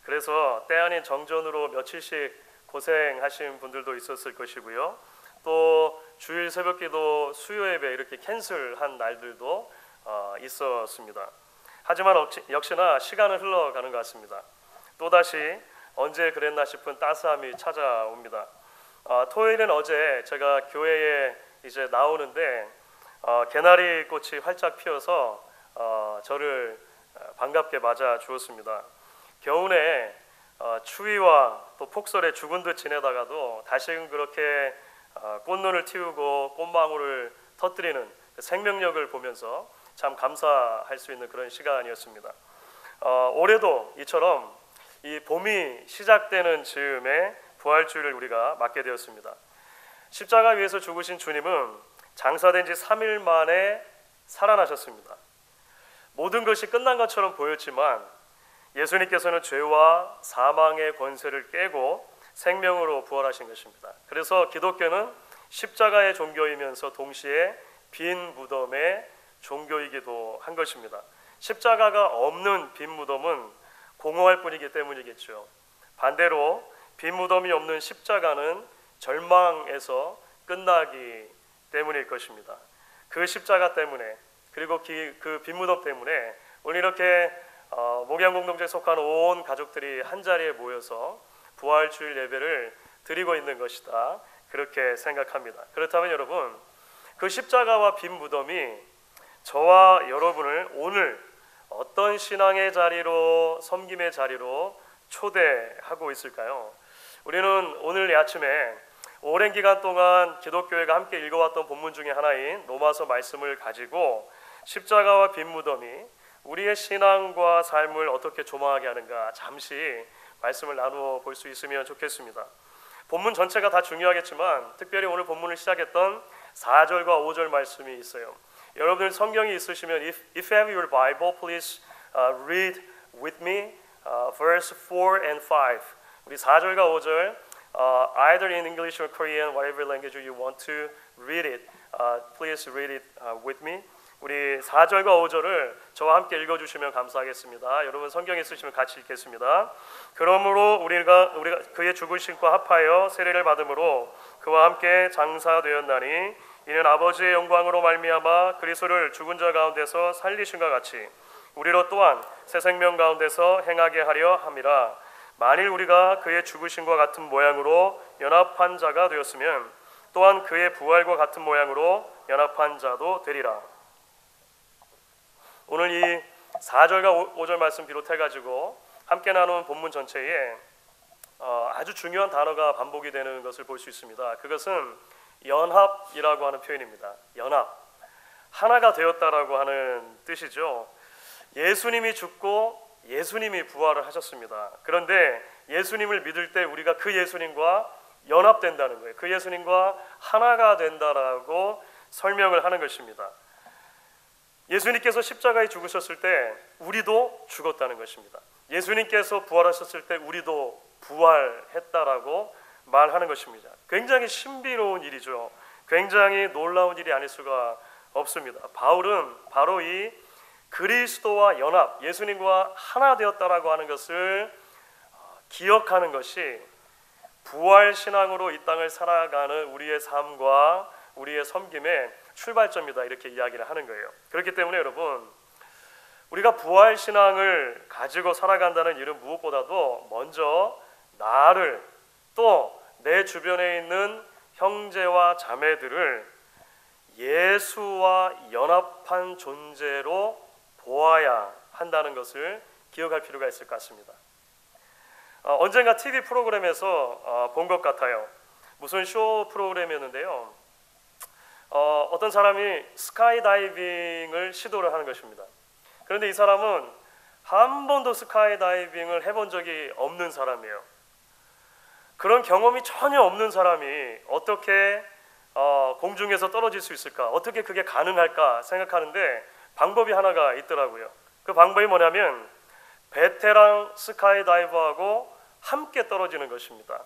그래서 때 아닌 정전으로 며칠씩 고생하신 분들도 있었을 것이고요. 또 주일 새벽기도 수요 예배 이렇게 캔슬한 날들도 있었습니다. 하지만 역시나 시간은 흘러가는 것 같습니다. 또다시 언제 그랬나 싶은 따스함이 찾아옵니다. 토요일은 어제 제가 교회에 이제 나오는데 개나리 꽃이 활짝 피어서 저를 반갑게 맞아 주었습니다. 겨우내 추위와 또 폭설에 죽은 듯 지내다가도 다시금 그렇게 꽃눈을 틔우고 꽃망울을 터뜨리는 그 생명력을 보면서 참 감사할 수 있는 그런 시간이었습니다. 올해도 이처럼 이 봄이 시작되는 즈음에 부활주일을 우리가 맞게 되었습니다. 십자가 위에서 죽으신 주님은 장사된 지 3일 만에 살아나셨습니다. 모든 것이 끝난 것처럼 보였지만 예수님께서는 죄와 사망의 권세를 깨고 생명으로 부활하신 것입니다. 그래서 기독교는 십자가의 종교이면서 동시에 빈 무덤의 종교이기도 한 것입니다. 십자가가 없는 빈 무덤은 공허할 뿐이기 때문이겠죠. 반대로 빈 무덤이 없는 십자가는 절망에서 끝나기 때문일 것입니다. 그 십자가 때문에 그리고 그 빈 무덤 때문에 오늘 이렇게 목양공동체에 속한 온 가족들이 한자리에 모여서 부활주일 예배를 드리고 있는 것이다, 그렇게 생각합니다. 그렇다면 여러분, 그 십자가와 빈 무덤이 저와 여러분을 오늘 어떤 신앙의 자리로, 섬김의 자리로 초대하고 있을까요? 우리는 오늘 아침에 오랜 기간 동안 기독교회가 함께 읽어왔던 본문 중에 하나인 로마서 말씀을 가지고 십자가와 빈 무덤이 우리의 신앙과 삶을 어떻게 조망하게 하는가 잠시 말씀을 나누어 볼 수 있으면 좋겠습니다. 본문 전체가 다 중요하겠지만 특별히 오늘 본문을 시작했던 4절과 5절 말씀이 있어요. 여러분들 성경이 있으시면 if you have your Bible, please read with me verse 4 and 5. 우리 4절과 5절 either in English or Korean, whatever language you want to read it, please read it with me. 우리 4절과 5절을 저와 함께 읽어주시면 감사하겠습니다. 여러분 성경 있으시면 같이 읽겠습니다. 그러므로 우리가 그의 죽으심과 합하여 세례를 받음으로 그와 함께 장사되었나니 이는 아버지의 영광으로 말미암아 그리스도를 죽은 자 가운데서 살리신과 같이 우리로 또한 새 생명 가운데서 행하게 하려 함이라. 만일 우리가 그의 죽으심과 같은 모양으로 연합한 자가 되었으면 또한 그의 부활과 같은 모양으로 연합한 자도 되리라. 오늘 이 4절과 5절 말씀 비롯해가지고 함께 나눈 본문 전체에 아주 중요한 단어가 반복이 되는 것을 볼 수 있습니다. 그것은 연합이라고 하는 표현입니다. 연합, 하나가 되었다라고 하는 뜻이죠. 예수님이 죽고 예수님이 부활을 하셨습니다. 그런데 예수님을 믿을 때 우리가 그 예수님과 연합된다는 거예요. 그 예수님과 하나가 된다라고 설명을 하는 것입니다. 예수님께서 십자가에 죽으셨을 때 우리도 죽었다는 것입니다. 예수님께서 부활하셨을 때 우리도 부활했다라고 말하는 것입니다. 굉장히 신비로운 일이죠. 굉장히 놀라운 일이 아닐 수가 없습니다. 바울은 바로 이 그리스도와 연합, 예수님과 하나 되었다라고 하는 것을 기억하는 것이 부활신앙으로 이 땅을 살아가는 우리의 삶과 우리의 섬김의 출발점이다, 이렇게 이야기를 하는 거예요. 그렇기 때문에 여러분, 우리가 부활신앙을 가지고 살아간다는 일은 무엇보다도 먼저 나를 또 내 주변에 있는 형제와 자매들을 예수와 연합한 존재로 보아야 한다는 것을 기억할 필요가 있을 것 같습니다. 언젠가 TV 프로그램에서 본 것 같아요. 무슨 쇼 프로그램이었는데요. 어떤 사람이 스카이다이빙을 시도를 하는 것입니다. 그런데 이 사람은 한 번도 스카이다이빙을 해본 적이 없는 사람이에요. 그런 경험이 전혀 없는 사람이 어떻게 공중에서 떨어질 수 있을까? 어떻게 그게 가능할까 생각하는데 방법이 하나가 있더라고요. 그 방법이 뭐냐면 베테랑 스카이다이버하고 함께 떨어지는 것입니다.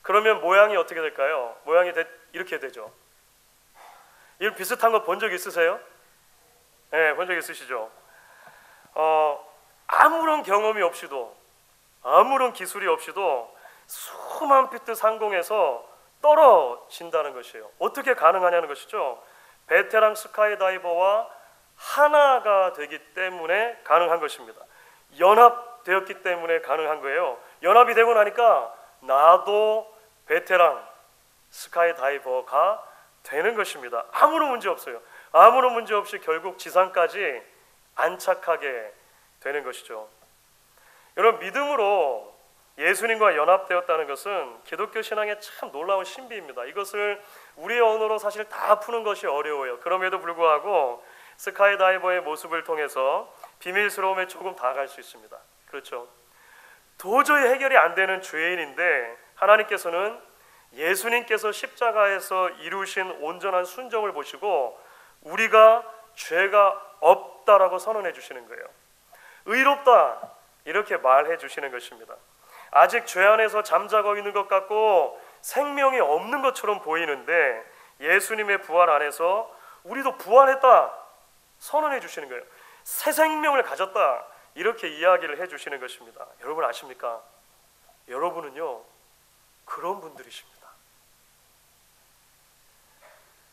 그러면 모양이 어떻게 될까요? 모양이 이렇게 되죠. 이런 비슷한 거 본 적 있으세요? 네, 본 적 있으시죠? 아무런 경험이 없이도 아무런 기술이 없이도 수만 피트 상공에서 떨어진다는 것이에요. 어떻게 가능하냐는 것이죠. 베테랑 스카이다이버와 하나가 되기 때문에 가능한 것입니다. 연합되었기 때문에 가능한 거예요. 연합이 되고 나니까 나도 베테랑 스카이다이버가 되는 것입니다. 아무런 문제 없어요. 아무런 문제 없이 결국 지상까지 안착하게 되는 것이죠. 여러분, 믿음으로 예수님과 연합되었다는 것은 기독교 신앙의 참 놀라운 신비입니다. 이것을 우리의 언어로 사실 다 푸는 것이 어려워요. 그럼에도 불구하고 스카이다이버의 모습을 통해서 비밀스러움에 조금 다가갈 수 있습니다. 그렇죠? 도저히 해결이 안 되는 죄인인데 하나님께서는 예수님께서 십자가에서 이루신 온전한 순종을 보시고 우리가 죄가 없다라고 선언해 주시는 거예요. 의롭다 이렇게 말해 주시는 것입니다. 아직 죄 안에서 잠자고 있는 것 같고 생명이 없는 것처럼 보이는데 예수님의 부활 안에서 우리도 부활했다 선언해 주시는 거예요. 새 생명을 가졌다 이렇게 이야기를 해 주시는 것입니다. 여러분 아십니까? 여러분은요 그런 분들이십니다.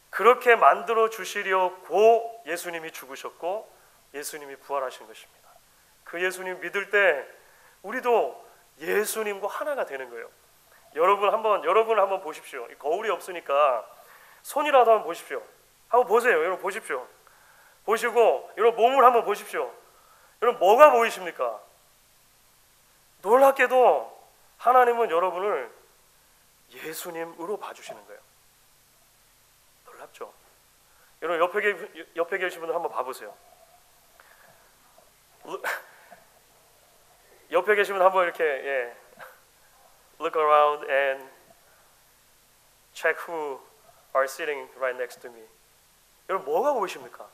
그렇게 만들어 주시려고 예수님이 죽으셨고 예수님이 부활하신 것입니다. 그 예수님 믿을 때 우리도 예수님과 하나가 되는 거예요. 여러분 한번 보십시오. 거울이 없으니까 손이라도 한번 보십시오. 한번 보세요. 여러분 보십시오. 보시고 여러분 몸을 한번 보십시오. 여러분 뭐가 보이십니까? 놀랍게도 하나님은 여러분을 예수님으로 봐주시는 거예요. 놀랍죠? 여러분 옆에 계신 분들 한번 봐보세요. 옆에 계신 분 한번 이렇게 look around and check who are sitting right next to me. 여러분 뭐가 보이십니까?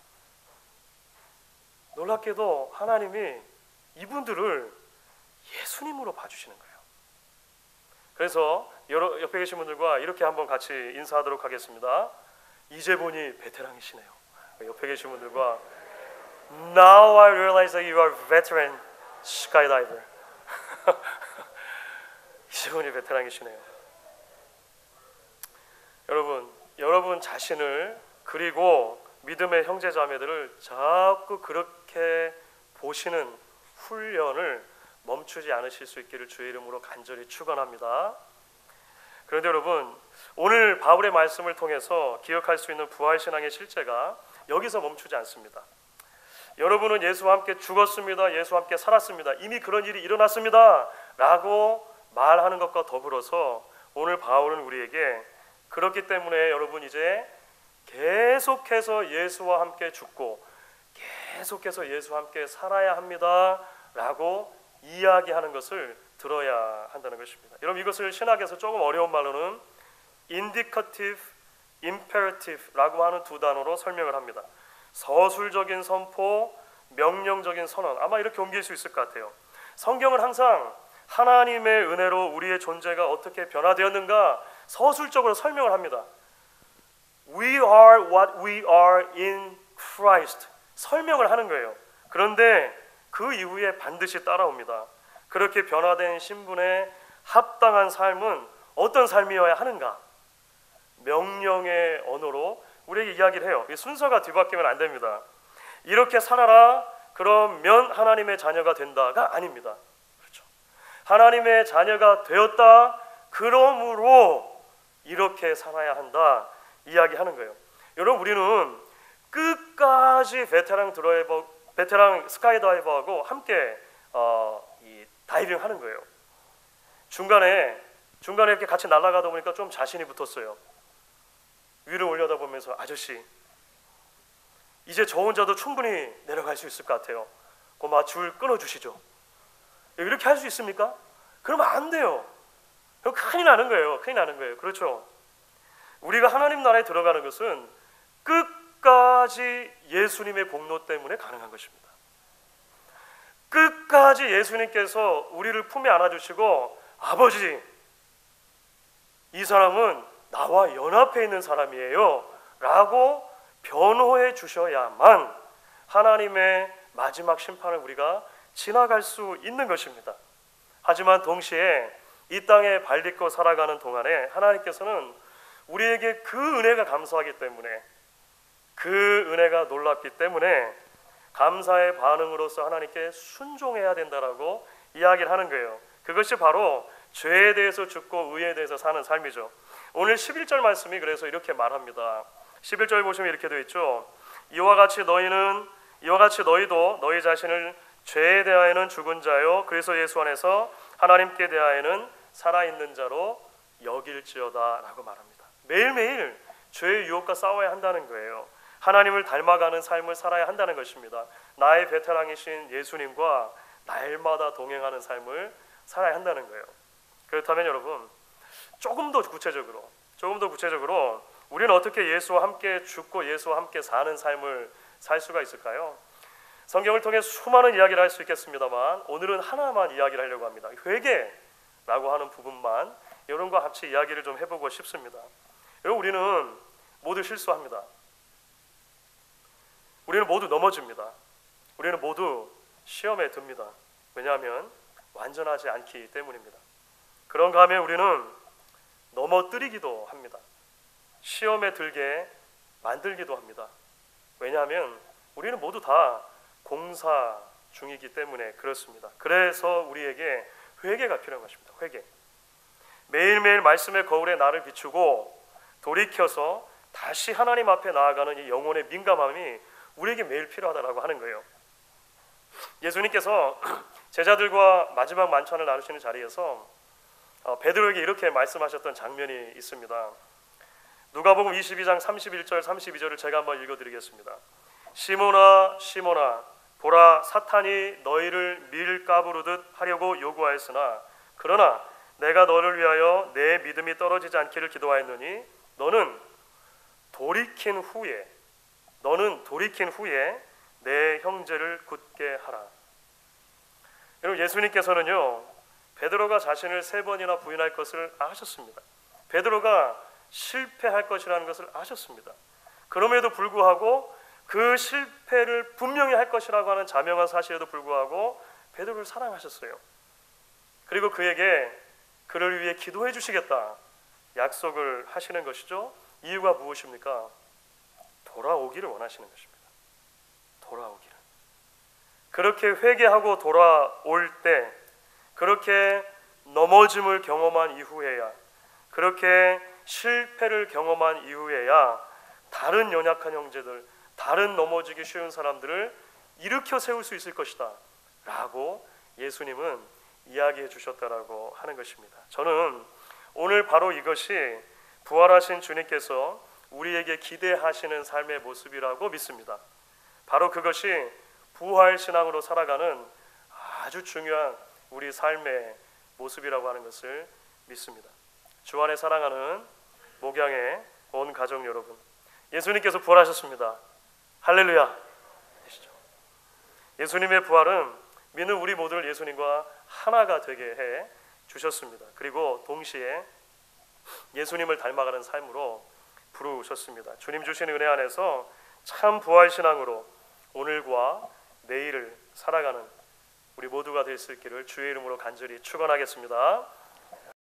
놀랍게도 하나님이 이분들을 예수님으로 봐주시는 거예요. 그래서 옆에 계신 분들과 이렇게 한번 같이 인사하도록 하겠습니다. 이제 보니 베테랑이시네요. 옆에 계신 분들과 Now I realize that you are veteran skydiver. 이제 보니 베테랑이시네요. 여러분 자신을 그리고 믿음의 형제 자매들을 자꾸 그렇게 보시는 훈련을 멈추지 않으실 수 있기를 주의 이름으로 간절히 축원합니다. 그런데 여러분 오늘 바울의 말씀을 통해서 기억할 수 있는 부활신앙의 실제가 여기서 멈추지 않습니다. 여러분은 예수와 함께 죽었습니다. 예수와 함께 살았습니다. 이미 그런 일이 일어났습니다 라고 말하는 것과 더불어서 오늘 바울은 우리에게 그렇기 때문에 여러분 이제 계속해서 예수와 함께 죽고 계속해서 예수와 함께 살아야 합니다 라고 이야기하는 것을 들어야 한다는 것입니다. 여러분 이것을 신학에서 조금 어려운 말로는 indicative, imperative라고 하는 두 단어로 설명을 합니다. 서술적인 선포, 명령적인 선언. 아마 이렇게 옮길 수 있을 것 같아요. 성경은 항상 하나님의 은혜로 우리의 존재가 어떻게 변화되었는가 서술적으로 설명을 합니다. We are what we are in Christ. 설명을 하는 거예요. 그런데 그 이후에 반드시 따라옵니다. 그렇게 변화된 신분에 합당한 삶은 어떤 삶이어야 하는가? 명령의 언어로 우리에게 이야기를 해요. 이 순서가 뒤바뀌면 안 됩니다. 이렇게 살아라 그러면 하나님의 자녀가 된다가 아닙니다. 그렇죠? 하나님의 자녀가 되었다 그러므로 이렇게 살아야 한다 이야기하는 거예요. 여러분 우리는 끝까지 베테랑 스카이다이버하고 함께 이 다이빙 하는 거예요. 중간에 이렇게 같이 날아가다 보니까 좀 자신이 붙었어요. 위를 올려다보면서 아저씨 이제 저 혼자도 충분히 내려갈 수 있을 것 같아요. 고마 줄 끊어주시죠. 이렇게 할 수 있습니까? 그러면 안 돼요. 그럼 큰일 나는 거예요. 그렇죠? 우리가 하나님 나라에 들어가는 것은 끝까지 예수님의 공로 때문에 가능한 것입니다. 끝까지 예수님께서 우리를 품에 안아주시고 아버지 이 사람은 나와 연합해 있는 사람이에요 라고 변호해 주셔야만 하나님의 마지막 심판을 우리가 지나갈 수 있는 것입니다. 하지만 동시에 이 땅에 발 딛고 살아가는 동안에 하나님께서는 우리에게 그 은혜가 감사하기 때문에, 그 은혜가 놀랍기 때문에 감사의 반응으로서 하나님께 순종해야 된다라고 이야기를 하는 거예요. 그것이 바로 죄에 대해서 죽고 의에 대해서 사는 삶이죠. 오늘 11절 말씀이 그래서 이렇게 말합니다. 11절 보시면 이렇게 되어 있죠. 이와 같이 너희도 너희 자신을 죄에 대하여는 죽은 자요 그리스도 예수 안에서 하나님께 대하여는 살아있는 자로 여길지어다 라고 말합니다. 매일매일 죄의 유혹과 싸워야 한다는 거예요. 하나님을 닮아가는 삶을 살아야 한다는 것입니다. 나의 베테랑이신 예수님과 날마다 동행하는 삶을 살아야 한다는 거예요. 그렇다면 여러분, 조금 더 구체적으로 우리는 어떻게 예수와 함께 죽고 예수와 함께 사는 삶을 살 수가 있을까요? 성경을 통해 수많은 이야기를 할 수 있겠습니다만 오늘은 하나만 이야기를 하려고 합니다. 회개라고 하는 부분만 여러분과 같이 이야기를 좀 해보고 싶습니다. 여러분, 우리는 모두 실수합니다. 우리는 모두 넘어집니다. 우리는 모두 시험에 듭니다. 왜냐하면 완전하지 않기 때문입니다. 그런가 하면 우리는 넘어뜨리기도 합니다. 시험에 들게 만들기도 합니다. 왜냐하면 우리는 모두 다 공사 중이기 때문에 그렇습니다. 그래서 우리에게 회개가 필요한 것입니다. 회개. 매일매일 말씀의 거울에 나를 비추고 돌이켜서 다시 하나님 앞에 나아가는 이 영혼의 민감함이 우리에게 매일 필요하다라고 하는 거예요. 예수님께서 제자들과 마지막 만찬을 나누시는 자리에서 베드로에게 이렇게 말씀하셨던 장면이 있습니다. 누가복음 22장 31절 32절을 제가 한번 읽어드리겠습니다. 시몬아 시몬아 보라 사탄이 너희를 밀 까부르듯 하려고 요구하였으나 그러나 내가 너를 위하여 내 믿음이 떨어지지 않기를 기도하였노니 너는 돌이킨 후에 내 형제를 굳게 하라. 여러분, 예수님께서는요 베드로가 자신을 3번이나 부인할 것을 아셨습니다. 베드로가 실패할 것이라는 것을 아셨습니다. 그럼에도 불구하고 그 실패를 분명히 할 것이라고 하는 자명한 사실에도 불구하고 베드로를 사랑하셨어요. 그리고 그에게 그를 위해 기도해 주시겠다 약속을 하시는 것이죠. 이유가 무엇입니까? 돌아오기를 원하시는 것입니다. 돌아오기를. 그렇게 회개하고 돌아올 때, 그렇게 넘어짐을 경험한 이후에야, 그렇게 실패를 경험한 이후에야 다른 연약한 형제들, 다른 넘어지기 쉬운 사람들을 일으켜 세울 수 있을 것이다 라고 예수님은 이야기해 주셨다라고 하는 것입니다. 저는 오늘 바로 이것이 부활하신 주님께서 우리에게 기대하시는 삶의 모습이라고 믿습니다. 바로 그것이 부활신앙으로 살아가는 아주 중요한 우리 삶의 모습이라고 하는 것을 믿습니다. 주 안에 사랑하는 목양의 온 가족 여러분, 예수님께서 부활하셨습니다. 할렐루야. 예수님의 부활은 믿는 우리 모두를 예수님과 하나가 되게 해 주셨습니다. 그리고 동시에 예수님을 닮아가는 삶으로 부르셨습니다. 주님 주신 은혜 안에서 참 부활신앙으로 오늘과 내일을 살아가는 우리 모두가 될 수 있기를 주의 이름으로 간절히 축원하겠습니다.